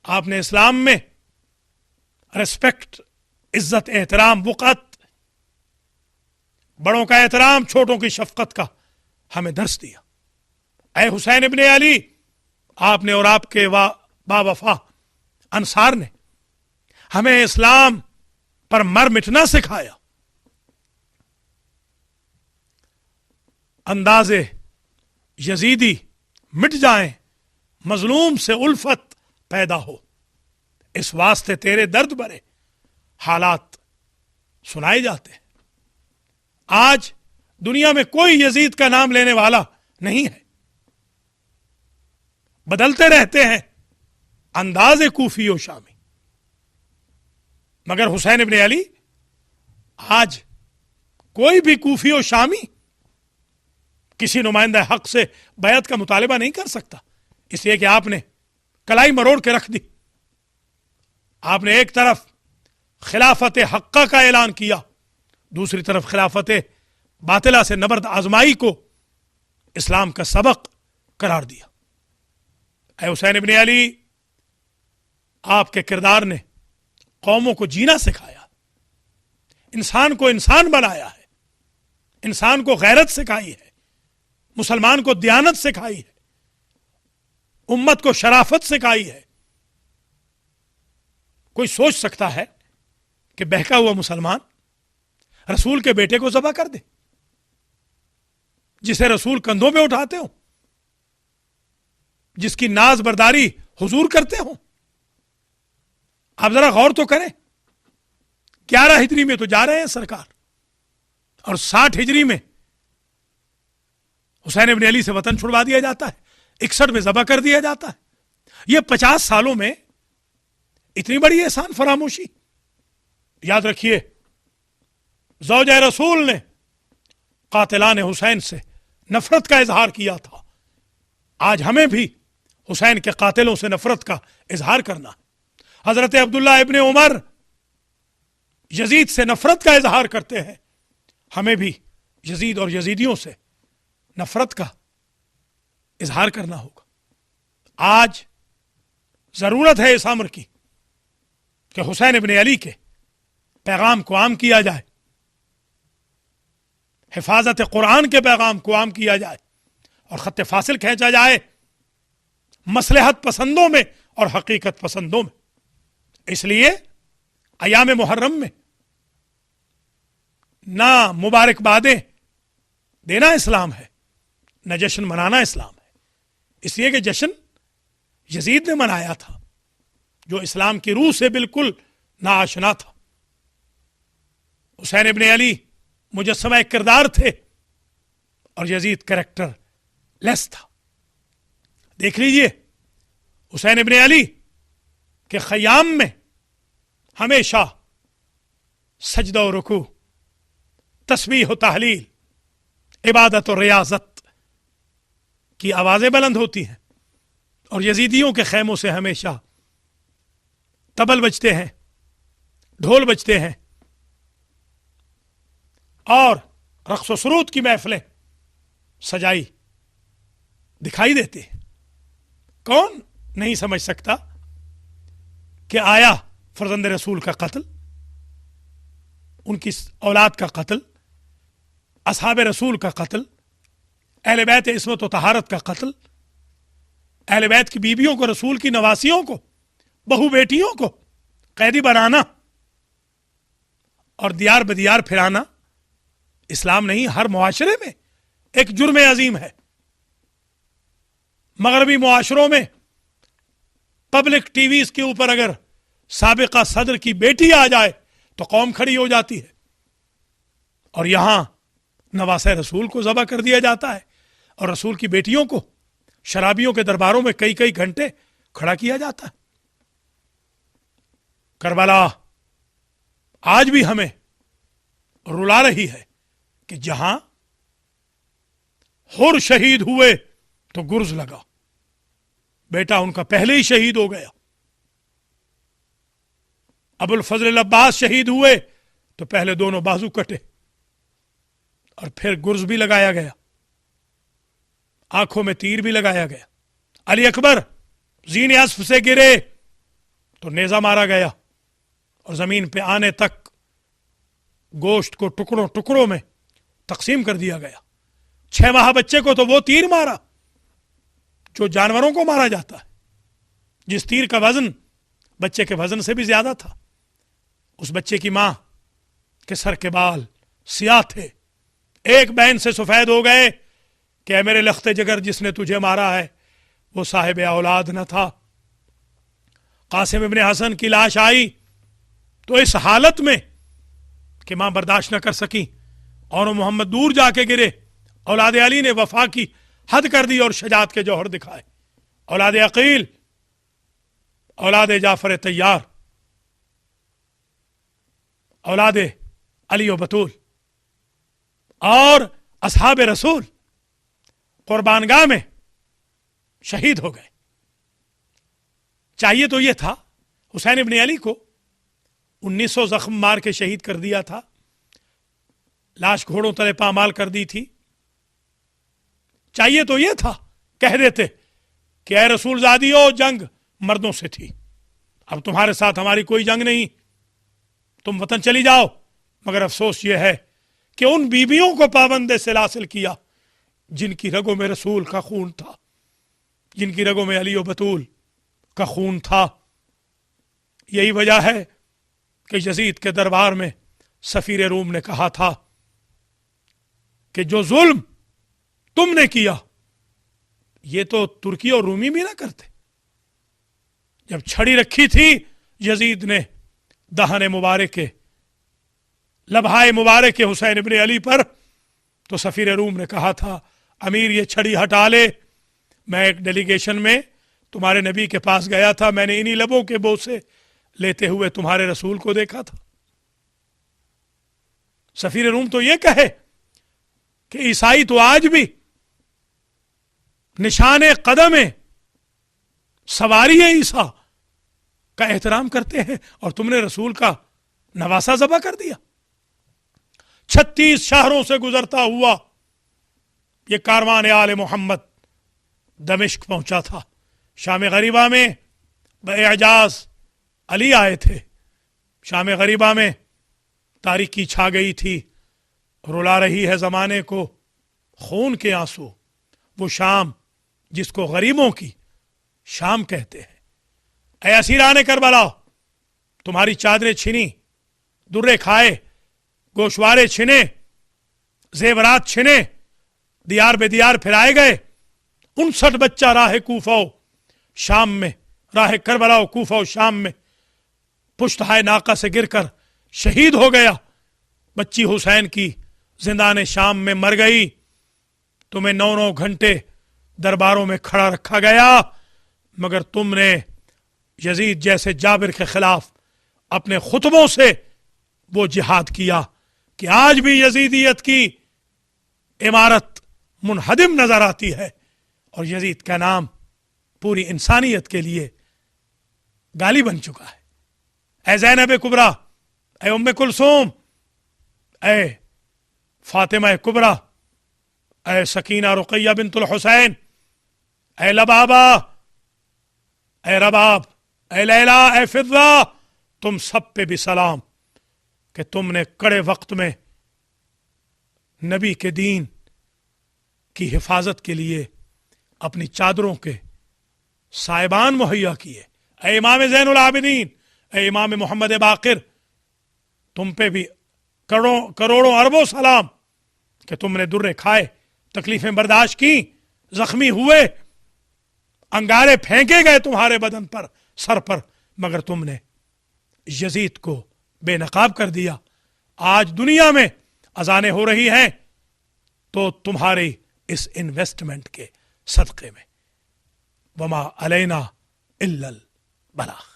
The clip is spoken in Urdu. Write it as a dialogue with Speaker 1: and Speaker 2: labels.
Speaker 1: آپ نے اسلام میں رسپیکٹ، عزت، احترام، وقت، بڑوں کا احترام، چھوٹوں کی شفقت کا ہمیں درس دیا۔ اے حسین ابن علی، آپ نے اور آپ کے با وفا انصار نے ہمیں اسلام پر مر مٹنا سکھایا۔ انداز یزیدی مٹ جائیں، مظلوم سے الفت پیدا ہو، اس واسطے تیرے درد بھرے حالات سنائے جاتے ہیں۔ آج دنیا میں کوئی یزید کا نام لینے والا نہیں ہے، بدلتے رہتے ہیں انداز کوفی و شامی، مگر حسین ابن علی آج کوئی بھی کوفی و شامی کسی نمائندہ حق سے بیعت کا مطالبہ نہیں کر سکتا، اس لیے کہ آپ نے کلائی مروڑ کے رکھ دی۔ آپ نے ایک طرف خلافت حقہ کا اعلان کیا، دوسری طرف خلافت باطلہ سے نبرد آزمائی کو اسلام کا سبق قرار دیا۔ اے حسین ابن علی، آپ کے کردار نے قوموں کو جینا سکھایا، انسان کو انسان بنایا ہے، انسان کو غیرت سکھائی ہے، مسلمان کو دیانت سکھائی ہے، امت کو شرافت سکھائی ہے۔ کوئی سوچ سکتا ہے کہ بہکا ہوا مسلمان رسول کے بیٹے کو ذبح کر دے، جسے رسول کندھوں پہ اٹھاتے ہوں، جس کی ناز برداری حضور کرتے ہوں؟ آپ ذرا غور تو کریں، 11 ہجری میں تو جا رہے ہیں سرکار، اور 60 ہجری میں حسین ابن علی سے وطن چھڑوا دیا جاتا ہے، 61 میں ذبح کر دیا جاتا ہے۔ یہ 50 سالوں میں اتنی بڑی احسان فراموشی۔ یاد رکھیے، زوجہ رسول نے قاتلان حسین سے نفرت کا اظہار کیا تھا، آج ہمیں بھی حسین کے قاتلوں سے نفرت کا اظہار کرنا ہے۔ حضرت عبداللہ ابن عمر یزید سے نفرت کا اظہار کرتے ہیں، ہمیں بھی یزید اور یزیدیوں سے نفرت کا اظہار کرنا ہوگا۔ آج ضرورت ہے اس امر کی کہ حسین ابن علی کے پیغام کو عام کیا جائے، حفاظت قرآن کے پیغام کو عام کیا جائے، اور خط فاصل کھینچا جائے مصلحت پسندوں میں اور حقیقت پسندوں میں۔ اس لیے ایام محرم میں نہ مبارکبادیں دینا اسلام ہے، نہ جشن منانا اسلام ہے، اس لیے کہ جشن یزید نے منایا تھا، جو اسلام کی روح سے بالکل ناآشنا تھا۔ حسین ابن علی مجسمہ ایک کردار تھے، اور یزید کریکٹر لیس تھا۔ دیکھ لیجئے، حسین ابن علی کے خیام میں ہمیشہ سجدہ و رکوع، تسبیح و تحلیل، عبادت و ریاضت کی آوازیں بلند ہوتی ہیں، اور یزیدیوں کے خیموں سے ہمیشہ طبل بجتے ہیں، ڈھول بجتے ہیں، اور رقص و سرود کی محفلیں سجائی دکھائی دیتے ہیں۔ کون نہیں سمجھ سکتا کہ آیا فرزند رسول کا قتل، ان کی اولاد کا قتل، اصحاب رسول کا قتل، اہل بیت عصمت و طہارت کا قتل، اہل بیت کی بیویوں کو، رسول کی نواسیوں کو، بہو بیٹیوں کو قیدی بنانا اور دیار بدیار پھرانا اسلام نہیں، ہر معاشرے میں ایک جرم عظیم ہے۔ مغربی معاشروں میں پبلک ٹی ویز کے اوپر اگر سابقہ صدر کی بیٹی آ جائے تو قوم کھڑی ہو جاتی ہے، اور یہاں نواسہ رسول کو ذبح کر دیا جاتا ہے، اور رسول کی بیٹیوں کو شرابیوں کے درباروں میں کئی کئی گھنٹے کھڑا کیا جاتا ہے۔ کربلا آج بھی ہمیں رلا رہی ہے کہ جہاں حر شہید ہوئے تو گرز لگا، بیٹا ان کا پہلے ہی شہید ہو گیا۔ ابو الفضل العباس شہید ہوئے تو پہلے دونوں بازو کٹے، اور پھر گرز بھی لگایا گیا، آنکھوں میں تیر بھی لگایا گیا۔ علی اکبر زین اسف سے گرے تو نیزہ مارا گیا اور زمین پہ آنے تک گوشت کو ٹکڑوں ٹکڑوں میں تقسیم کر دیا گیا. 6 ماہ بچے کو تو وہ تیر مارا جو جانوروں کو مارا جاتا ہے، جس تیر کا وزن بچے کے وزن سے بھی زیادہ تھا. اس بچے کی ماں کے سر کے بال سیاہ تھے، ایک بین سے سفید ہو گئے کہ اے میرے لخت جگر، جس نے تجھے مارا ہے وہ صاحب اولاد نہ تھا. قاسم ابن حسن کی لاش آئی تو اس حالت میں کہ ماں برداشت نہ کر سکی اور محمد دور جا کے گرے. اولاد علی نے وفا کی حد کر دی اور شجاعت کے جوہر دکھائے. اولاد عقیل، اولاد جعفر طیار، اولاد علی و بطول اور اصحاب رسول قربانگاہ میں شہید ہو گئے. چاہیے تو یہ تھا، حسین ابن علی کو 1900 زخم مار کے شہید کر دیا تھا، لاش گھوڑوں تلے پامال کر دی تھی. چاہیے تو یہ تھا کہہ دیتے کہ اے رسول زادیو، جنگ مردوں سے تھی، اب تمہارے ساتھ ہماری کوئی جنگ نہیں، تم وطن چلی جاؤ. مگر افسوس یہ ہے کہ ان بیویوں کو پابند سلاسل کیا جن کی رگوں میں رسول کا خون تھا، جن کی رگوں میں علی و بطول کا خون تھا. یہی وجہ ہے کہ یزید کے دربار میں سفیر روم نے کہا تھا کہ جو ظلم تم نے کیا یہ تو ترکی اور رومی بھی نہ کرتے. جب چھڑی رکھی تھی یزید نے دہن مبارک کے، لبہائے مبارک کے حسین ابن علی پر، تو سفیر روم نے کہا تھا امیر یہ چھڑی ہٹا لے. میں ایک ڈیلیگیشن میں تمہارے نبی کے پاس گیا تھا، میں نے انہی لبوں کے بوسے لیتے ہوئے تمہارے رسول کو دیکھا تھا. سفیر روم تو یہ کہے کہ عیسائی تو آج بھی نشان قدم سواری عیسیٰ کا احترام کرتے ہیں اور تم نے رسول کا نواسہ ذبح کر دیا. 36 شہروں سے گزرتا ہوا یہ کاروان آل محمد دمشق پہنچا تھا. شام غریبہ میں باعجاز علی آئے تھے. شام غریبہ میں تاریکی چھا گئی تھی، رلا رہی ہے زمانے کو خون کے آنسو، وہ شام جس کو غریبوں کی شام کہتے ہیں. اے اسیران کربلا، تمہاری چادریں چھنی، درے کھائے، گوشوارے چھنے، زیورات چھنے، دیار بے دیار پھرائے گئے. 59 بچہ راہ کوفہ و شام میں، راہ کربلا و کوفہ و شام میں پشت ہائے ناقہ سے گر کر شہید ہو گیا. بچی حسین کی زندان شام میں مر گئی. تمہیں 9 گھنٹے درباروں میں کھڑا رکھا گیا، مگر تم نے یزید جیسے جابر کے خلاف اپنے خطبوں سے وہ جہاد کیا کہ آج بھی یزیدیت کی عمارت منہدم نظر آتی ہے اور یزید کا نام پوری انسانیت کے لیے گالی بن چکا ہے. اے زینب کبریٰ، اے ام کلثوم، اے فاطمہ کبریٰ، اے سکینہ رقیہ بنت الحسین، اے لبابہ، اے رباب، اے لیلا، اے فضہ، تم سب پہ بھی سلام کہ تم نے کڑے وقت میں نبی کے دین کی حفاظت کے لیے اپنی چادروں کے سائبان مہیا کیے. اے امام زین العابدین، اے امام محمد باقر، تم پہ بھی کروڑوں اربوں سلام کہ تم نے درے کھائے، تکلیفیں برداشت کی، زخمی ہوئے، انگارے پھینکے گئے تمہارے بدن پر، سر پر، مگر تم نے یزید کو بے نقاب کر دیا. آج دنیا میں اذانیں ہو رہی ہیں تو تمہاری اس انویسٹمنٹ کے صدقے میں. وما علینا الا البلاغ.